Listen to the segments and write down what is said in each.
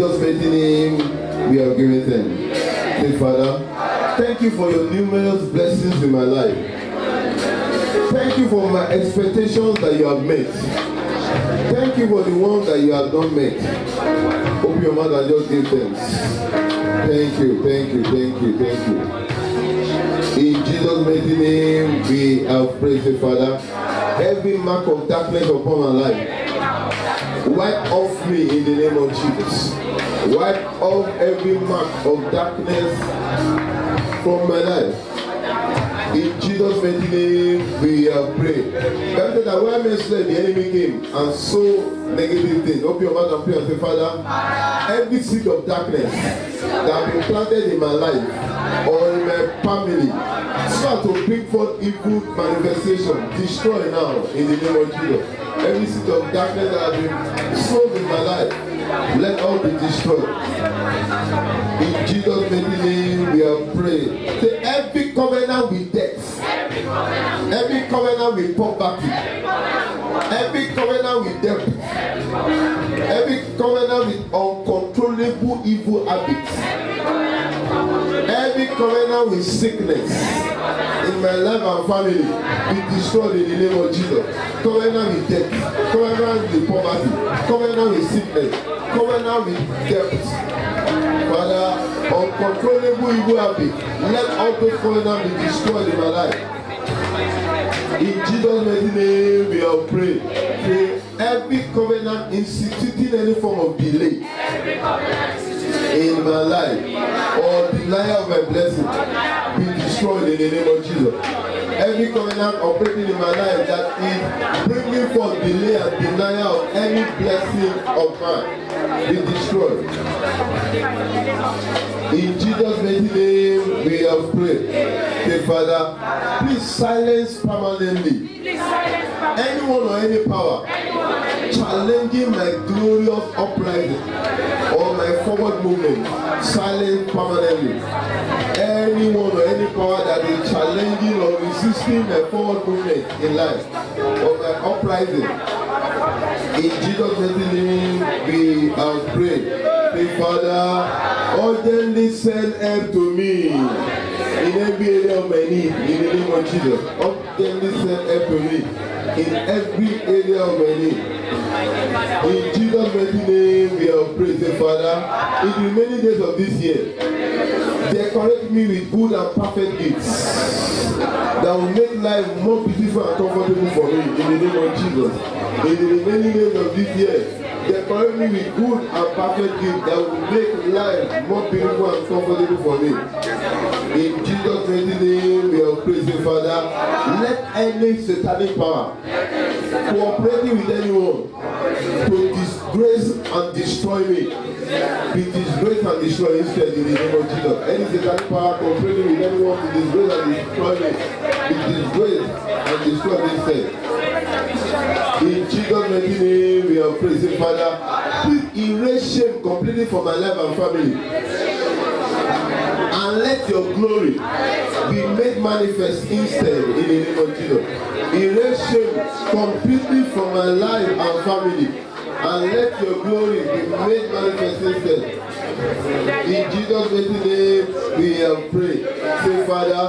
Jesus' mighty name, we are giving thanks. Say, Father, thank you for your numerous blessings in my life. Thank you for my expectations that you have met. Thank you for the ones that you have not met. Open your mouth and just give thanks. Thank you, thank you, thank you, thank you. In Jesus' mighty name, we have praised the Father. Every mark of darkness upon my life, wipe off me in the name of Jesus. Wipe off every mark of darkness from my life. In Jesus' mighty name, we have prayed. After that, when men slept, the enemy came and saw negative things. Open your mouth and pray and say, Father, every seed of darkness that has been planted in my life or in my family, start to bring forth evil manifestation. Destroy now in the name of Jesus. Every seed of darkness that has been sown in my life, let all be destroyed. In Jesus' mighty name, we have prayed. Say, every covenant with death, every covenant with poverty, every covenant with debt, every covenant with uncontrollable evil habits, every covenant with sickness in my life and family, be destroyed in the name of Jesus. Covenant with death, covenant with poverty, covenant with sickness, covenant with debt. Father, uncontrollable evil habits, let all those covenants be destroyed in my life. In Jesus' mighty name, we have prayed. Pray every covenant instituting any form of delay in my life or denial of my blessing be destroyed in the name of Jesus. Every covenant operating in my life that is bringing forth delay and denial of any blessing of mine be destroyed. In Jesus' mighty name, we have prayed. Okay, Father, please silence permanently anyone or any power challenging my glorious uprising or my forward movement. Silence permanently anyone or any power that is challenging or resisting my forward movement in life or my uprising. In Jesus' mighty name, we have prayed. Say, Father, urgently send help to me in every area of my need. In the name of Jesus, urgently send help to me in every area of my need. In Jesus' mighty name, we have prayed. Say, Father, in the remaining days of this year, decorate me with good and perfect gifts that will make life more beautiful and comfortable for me. In the name of Jesus. In the remaining days of this year, decorate me with good and perfect gifts that will make life more beautiful and comfortable for me. In Jesus' mighty name, we are praising, Father. Let any satanic power cooperating with anyone to disgrace and destroy me be disgraced and destroyed instead in the name of Jesus. Any satanic power cooperating with anyone to disgrace and destroy me be disgraced and destroyed instead. In Jesus' mighty name, we are praising, Father. Please erase shame completely from my life and family. And let your glory be made manifest instead in the name of Jesus. Erase shame completely from my life and family. And let your glory be made manifest instead. In Jesus' mighty name, we have prayed. Say, Father,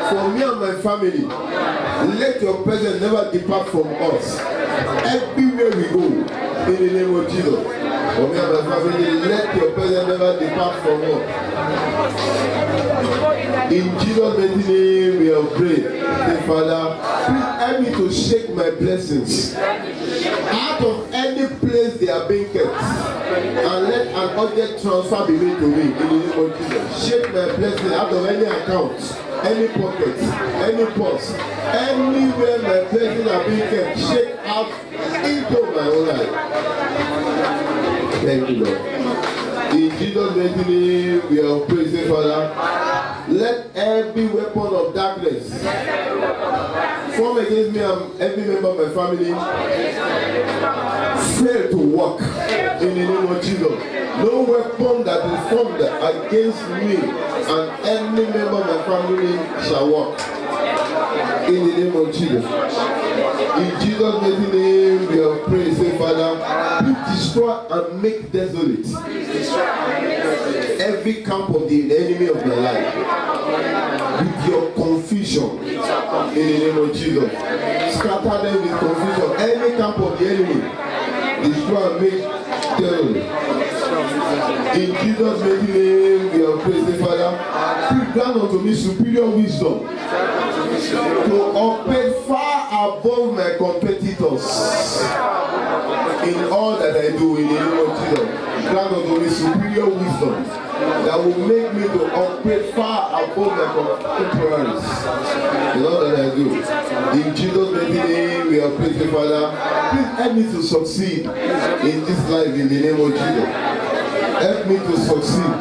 for me and my family, let your presence never depart from us. Everywhere we go, in the name of Jesus. For me and my family, let your presence never depart from us. In Jesus' mighty name, we have prayed. Say, Father, please help me to shake my blessings out of any place they are being kept, and let an object transfer be made to me in the name of Jesus. Shake my blessings out of any account, any pocket, any purse, anywhere my blessings are being kept. Shake out into my own life. Thank you, Lord. In Jesus' mighty name, we are praising, Father. Let every weapon of darkness form against me and every member of my family fail to work in the name of Jesus. No weapon that is formed against me and any member of my family shall work in the name of Jesus. In Jesus' mighty name, we have prayed. Say, Father, please destroy and make desolate every camp of the enemy of my life with your confusion. In the name of Jesus, scatter them with confusion. Any camp of the enemy, destroy and make desolate. In Jesus' mighty name, we have prayed. Say, Father, please grant unto me superior wisdom to operate far above my competitors in all that I do. In the name of Jesus, grant unto me superior wisdom that will make me to operate far above my contemporaries in all that I do. In Jesus' mighty name, we are praying, Father, please help me to succeed in this life in the name of Jesus. Help me to succeed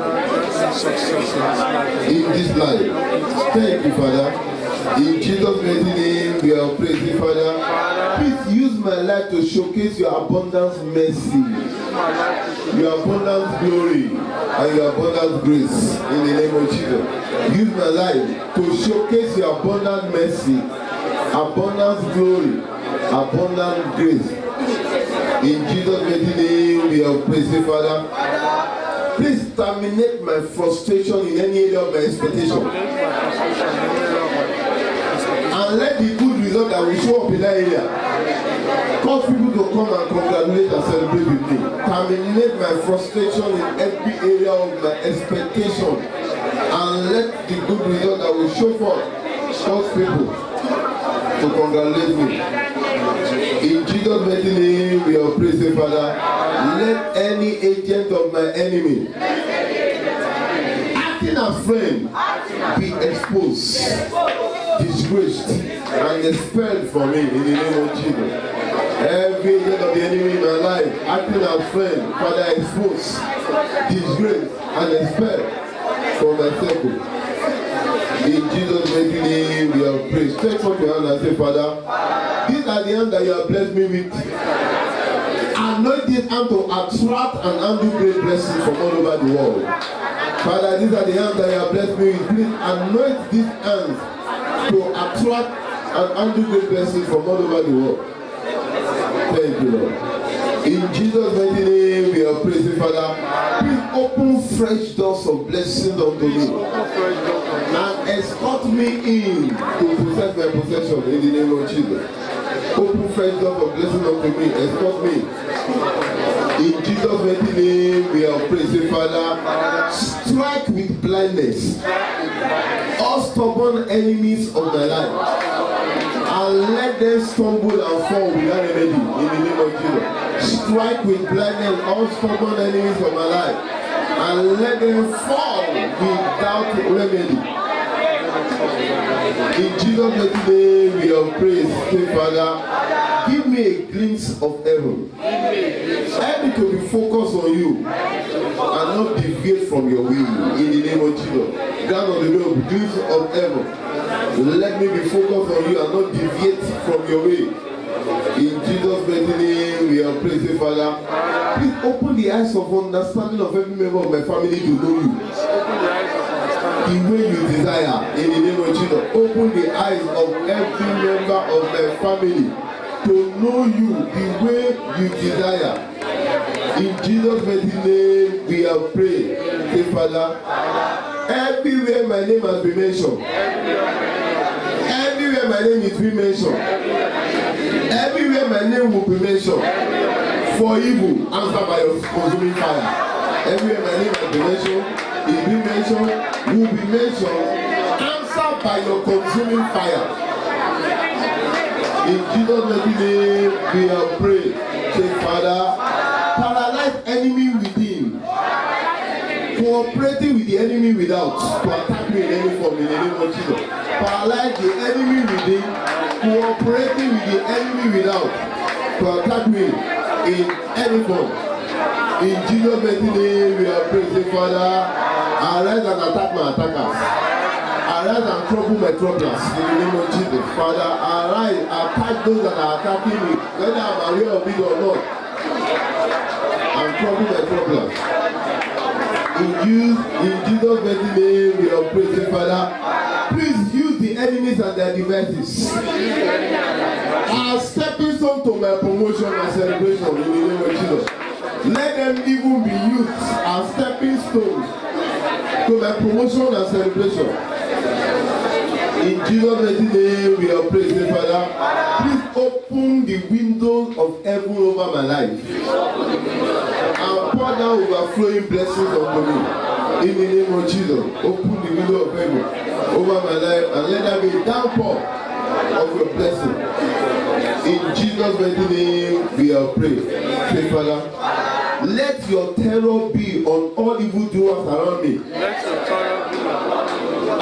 in this life. Thank you, Father. In Jesus' mighty name, we are praying, Father. Please use my life to showcase your abundance mercy, your abundance glory, and your abundance grace. In the name of Jesus, use my life to showcase your abundant mercy, abundance glory, abundant grace. In Jesus' mighty name, we are praying, Father. Please terminate my frustration in any area of my expectation. And let the good result that will show up in that area cause people to come and congratulate and celebrate with me. Terminate my frustration in every area of my expectation. And let the good result that will show forth cause people to congratulate me. In Jesus' mighty name, we are praising, Father. Let any agent of my enemy acting as friend be exposed, disgraced, and expelled from me in the name of Jesus. Every agent of the enemy in my life acting as friend, Father, exposed, disgraced, and expelled from my circle. In Jesus' mighty name, we have prayed. Stretch out your hand and say, Father, these are the hands that you have blessed me with. Anoint this hand to attract and undo great blessings from all over the world. Father, these are the hands that you have blessed me with. Please anoint these hands to attract and undo great blessings from all over the world. Thank you, Lord. In Jesus' mighty name, we are praising, Father. Please open fresh doors of blessings unto me and escort me in to possess my possession in the name of Jesus. Open fresh doors of blessings unto me, escort me. In Jesus' mighty name, we are praising, Father. Strike with blindness all stubborn enemies of my life, and let them stumble and fall without remedy in the name of Jesus. Strike with blindness all stubborn enemies of my life, and let them fall without remedy. In Jesus' mighty name, we have praised. Say, Father, give me a glimpse of heaven. Help me to be focused on you and not deviate from your will. In the name of Jesus, grant on the way of glimpse of heaven. Let me be focused on you and not deviate from your way. In Jesus' mighty name, we are praising, Father. Please open the eyes of understanding of every member of my family to know you the way you desire. In the name of Jesus, open the eyes of every member of my family to know you the way you desire. In Jesus' mighty name, we have prayed. Say, Father, everywhere my name has been mentioned, everywhere my name is being mentioned, everywhere my name will be mentioned for evil, answer by your consuming fire. Everywhere my name has been mentioned, is being mentioned, will be mentioned, answer by your consuming fire. In Jesus' mighty name, we have prayed. Say, Father, paralyze enemy within, cooperating with the enemy without, to attack me in any form in the name of Jesus. Paralyze the enemy within, cooperating with the enemy without, to attack me in any form. In Jesus' mighty name, we are praying. Say, Father, arise and attack my attackers. Arise and trouble my troublers in the name of Jesus. Father, arise, attack those that are attacking me, whether I'm aware of it or not, and trouble my troublers. In Jesus' mighty name, we are praying, Father. Please use the enemies and their devices. I'll step my promotion and celebration in the name of Jesus. Let them even be used as stepping stones to my promotion and celebration. In Jesus' mighty name, we are praising, Father. Please open the windows of heaven over my life and pour down overflowing blessings unto me. In the name of Jesus, open the window of heaven over my life and let there be a downpour of your blessing. In Jesus' mighty name, we are praying. Say, Father, let your terror be on all evildoers around me.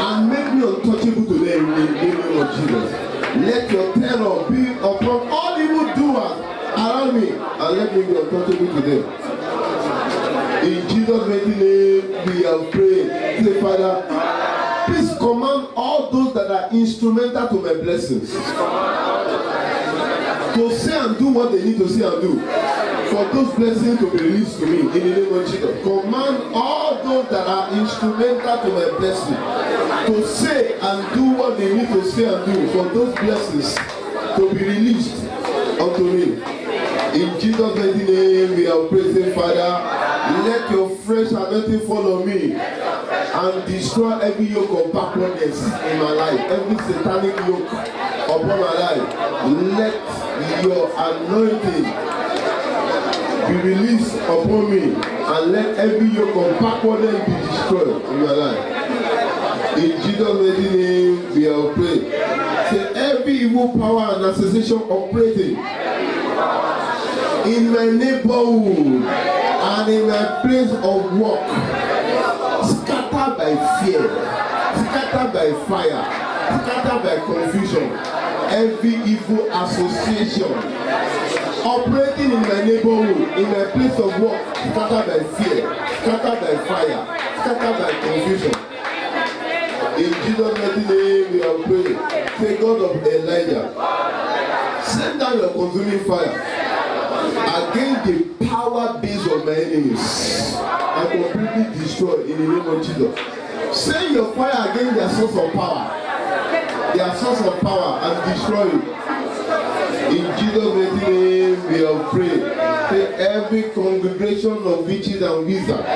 And make me untouchable to them in the name of Jesus. Let your terror be upon all evildoers around me and let me be untouchable to them. In Jesus' mighty name, we have prayed. Say, Father, please command all those that are instrumental to my blessings to say and do what they need to say and do, for those blessings to be released to me in the name of Jesus. Command all those that are instrumental to my blessing to say and do what they need to say and do, for those blessings to be released unto me. In Jesus' mighty name, we are praising, Father. Let your fresh anointing fall on me and destroy every yoke of backwardness in my life, every satanic yoke upon my life. Let your anointing be released upon me and let every yoke of backwardness be destroyed in my life. In Jesus' mighty name, we are praying. Say, every evil power and association operating in my neighborhood and in my place of work, scattered by fear, scattered by fire, scattered by confusion. Every evil association operating in my neighborhood, in my place of work, scattered by fear, scattered by fire, scattered by confusion. In Jesus' mighty name, we are praying. Say, God of Elijah, send down your consuming fire against the power base of my enemies and completely destroy in the name of Jesus. Send your fire against their source of power, and destroy it. In Jesus' mighty name, we have prayed. Say, every congregation of witches and wizards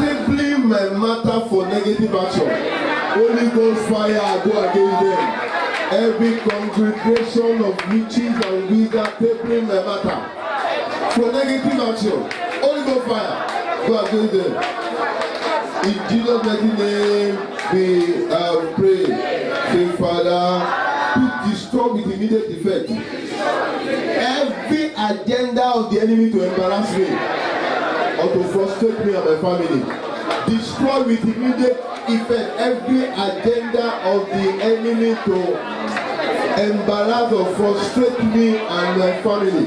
tabling my matter for negative action, Holy Ghost fire go against them. Every congregation of witches and wizards tabling my matter for negative action, Holy Ghost fire go against them. In Jesus' mighty name, we have prayed. Say, Father, please destroy with immediate effect every agenda of the enemy to embarrass me or to frustrate me and my family. Destroy with immediate effect every agenda of the enemy to embarrass or frustrate me and my family.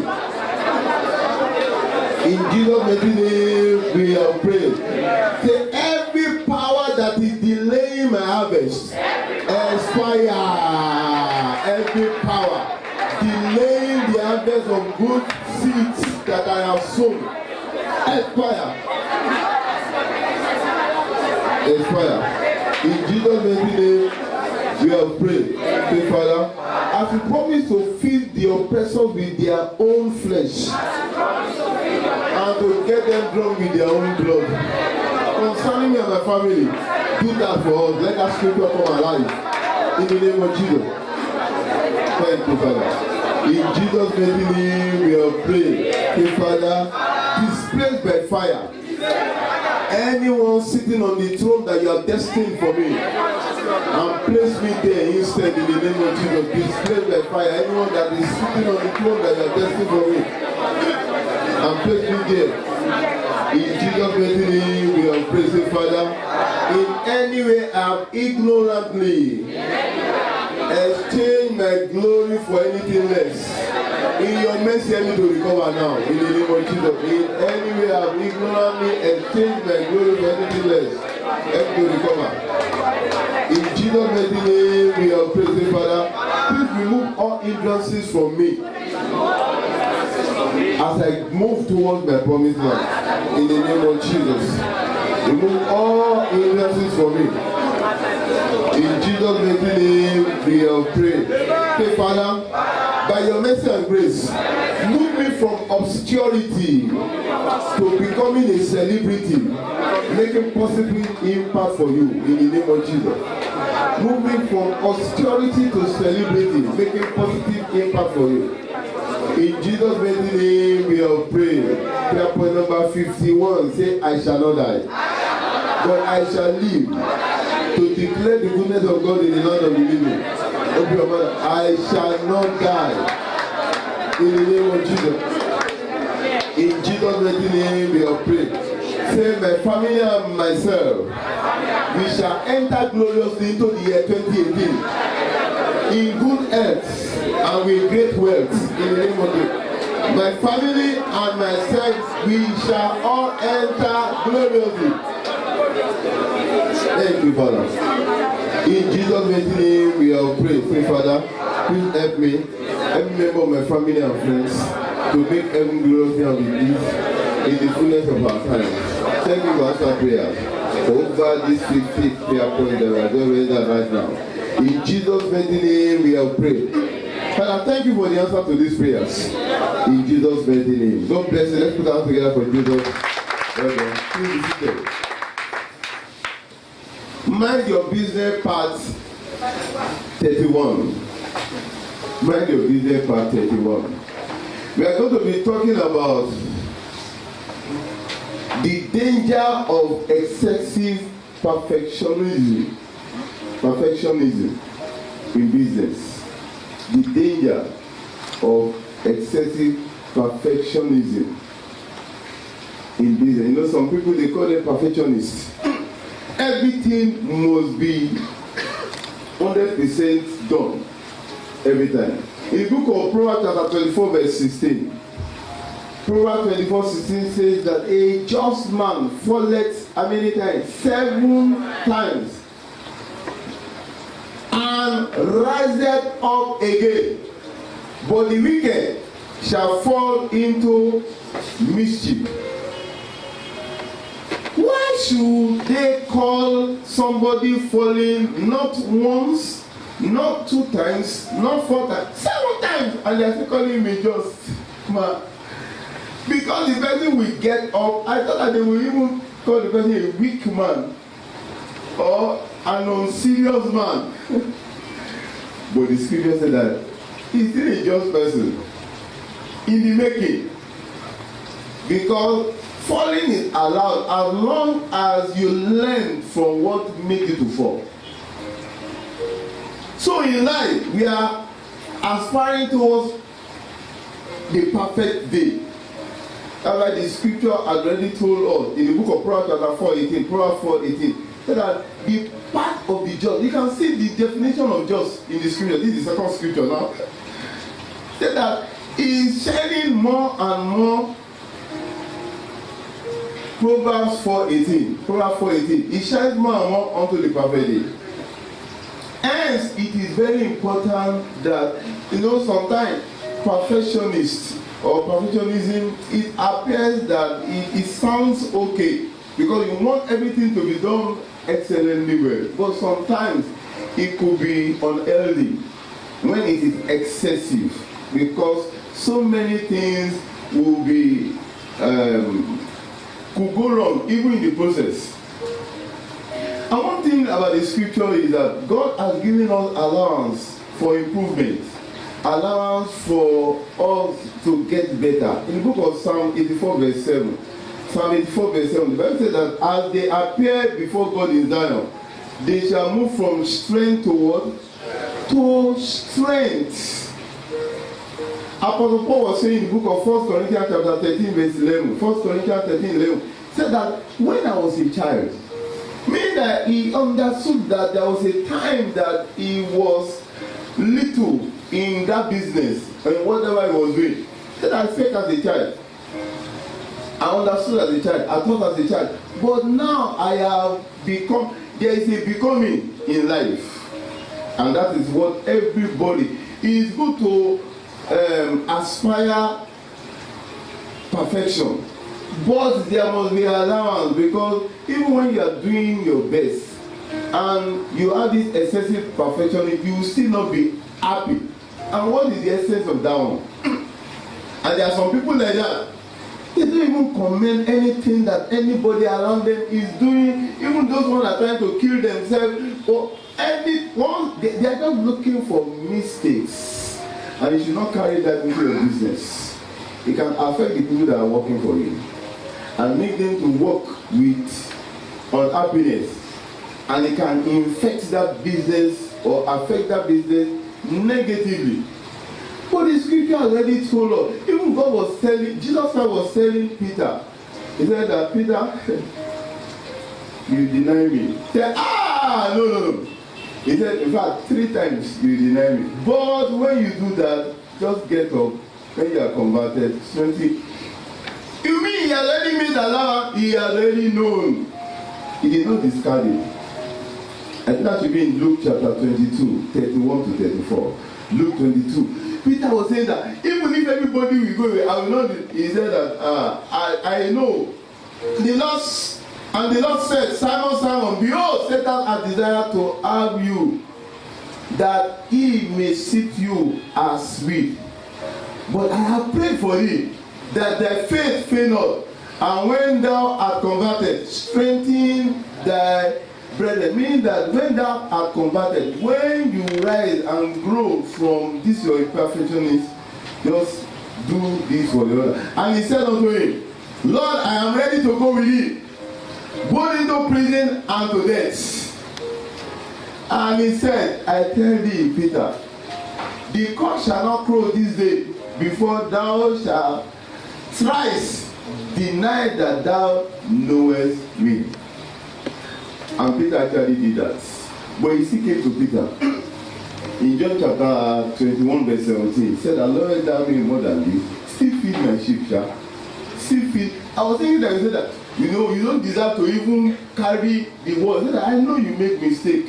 In Jesus' mighty name, we have prayed. Say, every power that is delaying my harvest, expire. Every power delaying the harvest of good seeds that I have sown, expire. Expire. In Jesus' mighty name, we have prayed. Say, Father, as we promise to feed the oppressors with their own flesh and to get them drunk with their own blood, concerning me and my family, do that for us. Let that scripture come alive. In the name of Jesus. Thank you, Father. In Jesus' mighty name, we have prayed. Say, Father, displaced by fire anyone sitting on the throne that you are destined for me, and place me there instead in the name of Jesus. Displaced by fire anyone that is sitting on the throne that you are destined for me, and place me there. In Jesus' mighty name, we are praising, Father. In any way I have ignorantly exchange my glory for anything less. In your mercy, help me to recover now. In the name of Jesus. In any way I have ignorantly exchanged my glory for anything less, help me to recover. In Jesus' mighty name, we are praising, Father. Please remove all hindrances from me as I move towards my promised land. In the name of Jesus. Remove all hindrances from me. In Jesus' mighty name, we have prayed. Say, Father, By your mercy and grace, move me from obscurity to becoming a celebrity, making positive impact for you in the name of Jesus. Moving from obscurity to celebrity, making positive impact for you. In Jesus' mighty name we have prayed. Prayer point number 51. Say, I shall not die, but I shall live to declare the goodness of God in the land of the living. Open your mouth. I shall not die. In the name of Jesus. In Jesus' mighty name we have prayed. Say, my family and myself, we shall enter gloriously into the year 2018 in good health and with great wealth in the name of God. My family and myself, we shall all enter gloriously. Thank you, Father. In Jesus' mighty name we have prayed. Say, Father, please help me, every member of my family and friends, to make heaven gloriously and with ease in the fullness of our time. Thank you for answering prayer. Over this 50th prayer point that we are going to right now. In Jesus' mighty name we have prayed. Father, thank you for the answer to these prayers. In Jesus' mighty name. God bless you. Let's put our hands together for Jesus. Please be seated. Mind your business part 31. Mind your business part 31. We are going to be talking about the danger of excessive perfectionism in business. The danger of excessive perfectionism in business. You know, some people, they call them perfectionists. Everything must be 100% done every time. In the book of Proverbs chapter 24 verse 16, Proverbs 24:16 says that a just man falleth how many times? 7 times, and riseth up again. But the wicked shall fall into mischief. Why should they call somebody falling not once, not 2 times, not 4 times, 7 times, and they are still calling me just man? Because the person will get up. I thought that they will even call the person a weak man or an unserious man. But the scripture said that he's still a just person in the making. Because falling is allowed as long as you learn from what made you to fall. So in life, we are aspiring towards the perfect day. That's why the scripture has already told us in the book of Proverbs chapter 4:18, Proverbs 4:18, that the path of the just, you can see the definition of just in the scripture. This is the second scripture now. Said that he is shining more and more. Proverbs 4:18, Proverbs 4:18, he shines more and more unto the perfect day. Hence, it is very important that, you know, sometimes perfectionists or perfectionism, it appears that it sounds okay because you want everything to be done excellently well, but sometimes it could be unhealthy when it is excessive, because so many things will be could go wrong even in the process. And one thing about the scripture is that God has given us allowance for improvement, allowance for us to get better. In the book of Psalm 84 verse 7, Psalm 84 verse 7, the Bible says that as they appear before God in Zion, they shall move from strength to what? To strength. Apostle Paul was saying in the book of 1 Corinthians chapter 13 verse 11, 1 Corinthians 13 11, said that when I was a child, meaning that he understood that there was a time that he was little in that business and whatever he was doing. Then I felt as a child. I understood as a child. I thought as a child. But now I have become, there is a becoming in life. And that is what everybody is good to aspire perfection. But there must be allowance, because even when you are doing your best and you have this excessive perfection, you will still not be happy. And what is the essence of that one? And there are some people like that. They don't even comment anything that anybody around them is doing. Even those ones are trying to kill themselves. Or anyone, they are just looking for mistakes. And you should not carry that into your business. It can affect the people that are working for you. And make them to work with unhappiness. And it can infect that business or affect that business negatively. But the scripture already told us. Even God was telling, Jesus Christ was telling Peter. He said that, Peter, you deny me. He said, no. He said, in fact, 3 times you deny me. But when you do that, just get up. When you are converted, 20. You mean he already made Allah? He already known. He did not discard it. I think that should be in Luke chapter 22, 31 to 34. Luke 22. Peter was saying that even if everybody will go away, I will not. He said that I know. The Lord said, Simon, Simon, behold, Satan has desired to have you, that he may sift you as wheat. But I have prayed for thee, that thy faith fail not, and when thou art converted, strengthen thy brethren. Meaning that when thou art converted, when you rise and grow from this your imperfectionist, just do this for the other. And he said unto him, Lord, I am ready to go with thee, both into prison and to death. And he said, I tell thee, Peter, the cock shall not crow this day before thou shalt thrice deny that thou knowest me. And Peter actually did that. But he still came to Peter. In John chapter 21 verse 17, he said, the Lord thou me more than this, still feed my sheep, sha. Still feed. I was thinking that you said that, you don't deserve to even carry the word. He said that, I know you make mistake,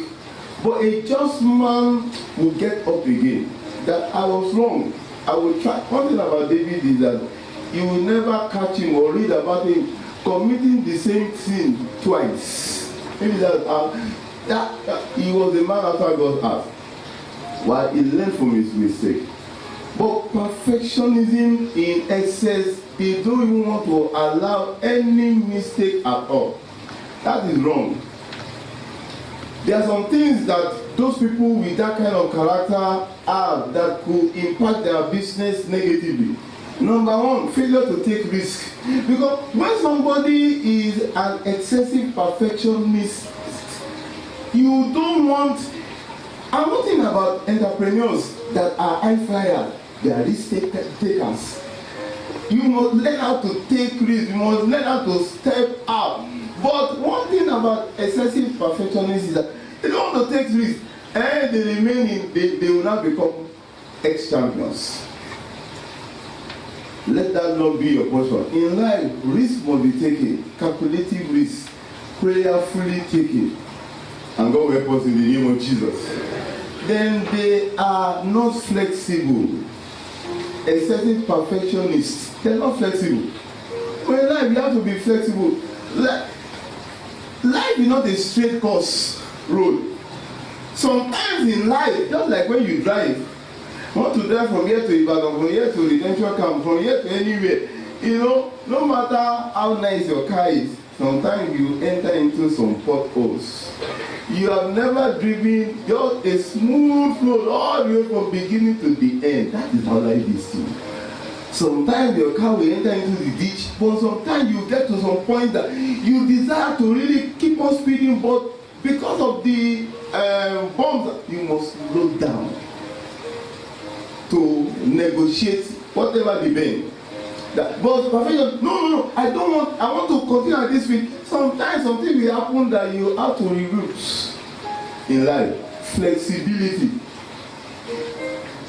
but a just man will get up again. That I was wrong. I will try. One thing about David is that you will never catch him or read about him committing the same sin twice. Maybe that he was a man after God's heart. While he learned from his mistake. But perfectionism in excess, they don't even want to allow any mistake at all. That is wrong. There are some things that those people with that kind of character have that could impact their business negatively. Number one, failure to take risk. Because when somebody is an excessive perfectionist, you don't want. I'm talking about entrepreneurs that are high flyers, they are risk takers. You must learn how to take risks, you must learn how to step out. But one thing about excessive perfectionists is that they don't want to take risks, and they remain in, they will not become ex-champions. Let that not be your portion. In life, risk must be taken, calculative risk, prayerfully taken. And God will help us in the name of Jesus. Then they are not flexible. Excessive perfectionists, they're not flexible. But in life, you have to be flexible. Life is not a straight course road. Sometimes in life, just like when you drive, you want to drive from here to Ibadan, from here to Redemption Camp, from here to anywhere. No matter how nice your car is, sometimes you enter into some potholes. You have never driven just a smooth road all the way from beginning to the end. That is how life is too. Sometimes your car will enter into the ditch, but sometimes you get to some point that you desire to really keep on speeding, but because of the bumps, you must slow down to negotiate whatever the bend. But perfection, no, I want to continue at this speed. Sometimes something will happen that you have to reduce in life. Flexibility.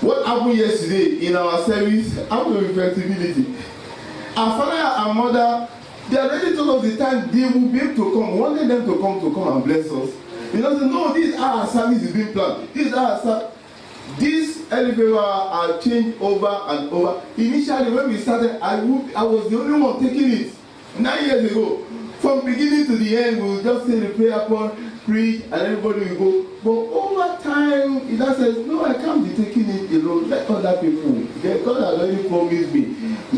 What happened yesterday in our service happened with flexibility. Our father and mother, they already told us the time they will be able to come. We wanted them to come and bless us. They don't say, no, this our service is being planned. This elevator are changed over and over. Initially, when we started, I was the only one taking it 9 years ago. From beginning to the end, we will just say the prayer point. preach, and everybody will go. But over time, he now says, no, I can't be taking it alone. Let other people. God had already promised me.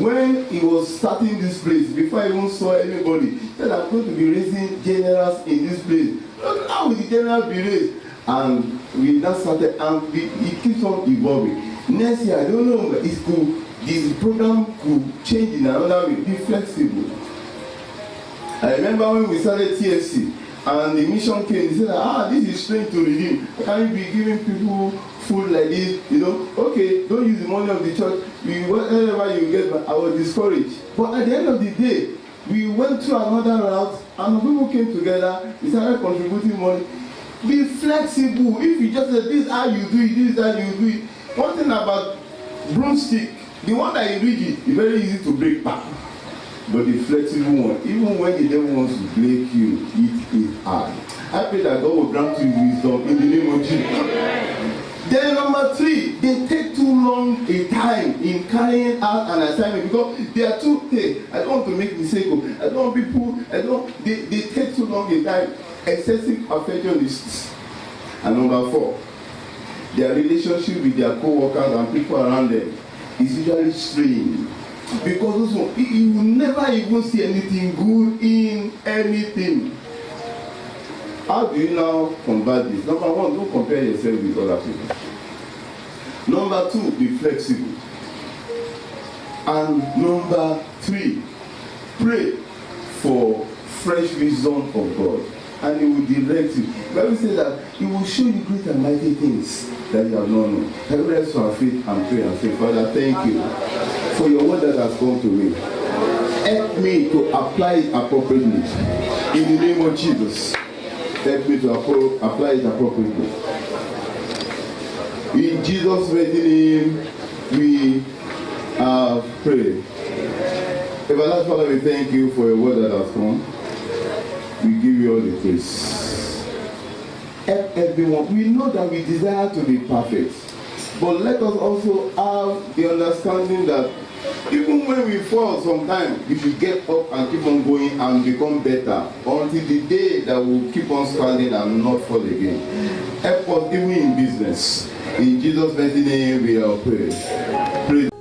When he was starting this place, before I even saw anybody, he said, I'm going to be raising generals in this place. Look, how will the generals be raised? And we now started, and it keeps on evolving. Next year, I don't know, but it's cool. This program could change in another way, be flexible. I remember when we started TFC, and the mission came, he said, this is strange to redeem. Can you be giving people food like this? You know, okay, don't use the money of the church. Whatever you get, I was discouraged. But at the end of the day, we went through another route, and people came together, we started contributing money. Be flexible. If you just say, this is how you do it, this is how you do it. One thing about broomstick, the one that you read it, is very easy to break back. But the flexible one, even when the devil wants to break you, it is hard. I pray that God will grant you wisdom in the name of Jesus. Then number 3, they take too long a time in carrying out an assignment because they are too thick. I don't want to make mistake. I don't want people, they take too long a time. Excessive perfectionists. And number 4, their relationship with their co-workers and people around them is usually strained. Because you will never even see anything good in anything. How do you now combat this? Number 1, don't compare yourself with other people. Number 2, be flexible. And number 3, pray for fresh vision of God. And he will direct you. The Bible says that he will show you great and mighty things that you have not known. Can we rest our faith and pray and say, Father, thank you for your word that has come to me. Help me to apply it appropriately. In the name of Jesus. Help me to apply it appropriately. In Jesus' mighty name, we pray. Everlasting Father, we thank you for your word that has come. We give you all the praise. Help everyone. We know that we desire to be perfect. But let us also have the understanding that even when we fall sometimes, we should get up and keep on going and become better until the day that we'll keep on standing and not fall again. Help us even in business. In Jesus' mighty name we are praying. Praise.